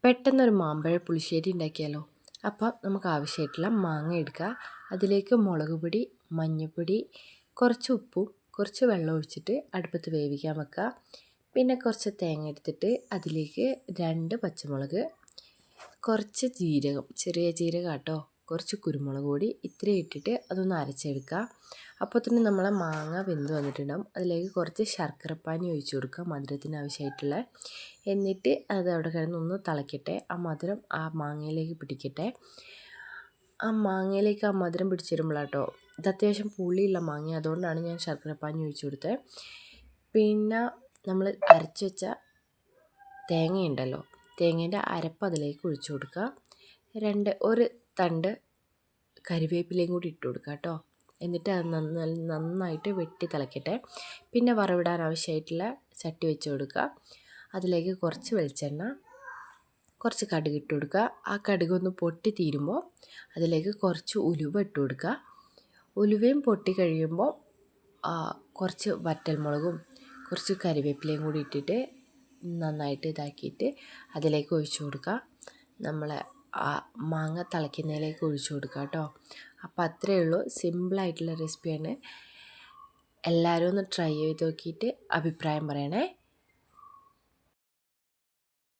പെട്ടെന്നൊരു മാമ്പഴ പുളിശ്ശേരി ഉണ്ടാക്കിയാലോ. അപ്പോൾ നമുക്ക് ആവശ്യമായിട്ടുള്ള മാങ്ങ എടുക്കുക. അതിലേക്ക് മുളക് പൊടി, മഞ്ഞൾപ്പൊടി, കുറച്ച് ഉപ്പും കുറച്ച് വെള്ളം ഒഴിച്ചിട്ട് അടുപ്പത്ത് വേവിക്കാൻ വെക്കുക. പിന്നെ കുറച്ച് തേങ്ങ എടുത്തിട്ട് അതിലേക്ക് 2 പച്ചമുളക്, കുറച്ച് ജീരകം, ചെറിയ ജീരകം കേട്ടോ, കുറച്ച് കുരുമുളക് പൊടി, ഇത്രയും ഇട്ടിട്ട് അതൊന്ന് അരച്ചെടുക്കുക. അപ്പോൾ തന്നെ നമ്മളെ മാങ്ങ വെന്ത് വന്നിട്ടുണ്ടാകും. അതിലേക്ക് കുറച്ച് ശർക്കരപ്പാനി ഒഴിച്ച് കൊടുക്കുക, മധുരത്തിന് ആവശ്യമായിട്ടുള്ള. എന്നിട്ട് അത് അവിടെ കിടന്നൊന്ന് തിളയ്ക്കട്ടെ. ആ മധുരം ആ മാങ്ങയിലേക്ക് പിടിക്കട്ടെ. ആ മാങ്ങയിലേക്ക് ആ മധുരം പിടിച്ച് വരുമ്പോഴാട്ടോ, ഇത് അത്യാവശ്യം പുളിയുള്ള മാങ്ങ, അതുകൊണ്ടാണ് ഞാൻ ശർക്കരപ്പാനി ഒഴിച്ച് കൊടുത്തത്. പിന്നെ നമ്മൾ അരച്ച് വെച്ച തേങ്ങയുണ്ടല്ലോ, തേങ്ങേൻ്റെ അരപ്പ് അതിലേക്ക് ഒഴിച്ചു കൊടുക്കുക. ഒരു തണ്ട് കരിവേപ്പിലയും കൂടി ഇട്ട് കൊടുക്കുക കേട്ടോ. എന്നിട്ട് അത് നന്നായിട്ട് വെട്ടി തിളയ്ക്കട്ടെ. പിന്നെ വറവിടാൻ ആവശ്യമായിട്ടുള്ള ചട്ടി വെച്ച് കൊടുക്കുക. അതിലേക്ക് കുറച്ച് വെളിച്ചെണ്ണ, കുറച്ച് കടുക് ഇട്ട് കൊടുക്കുക. ആ കടുക് ഒന്ന് പൊട്ടി തീരുമ്പോൾ അതിലേക്ക് കുറച്ച് ഉലുവ ഇട്ട് കൊടുക്കുക. ഉലുവയും പൊട്ടി കഴിയുമ്പോൾ കുറച്ച് വറ്റൽമുളകും കുറച്ച് കരിവേപ്പിലയും കൂടി ഇട്ടിട്ട് നന്നായിട്ട് ഇതാക്കിയിട്ട് അതിലേക്ക് ഒഴിച്ചു കൊടുക്കുക. നമ്മൾ ആ മാങ്ങ തിളയ്ക്കുന്നതിലേക്ക് ഒഴിച്ചു കൊടുക്കുക കേട്ടോ. അപ്പോൾ അത്രയേ ഉള്ളൂ, സിമ്പിളായിട്ടുള്ള റെസിപ്പിയാണ്. എല്ലാവരും ഒന്ന് ട്രൈ ചെയ്ത് നോക്കിയിട്ട് അഭിപ്രായം പറയണേ.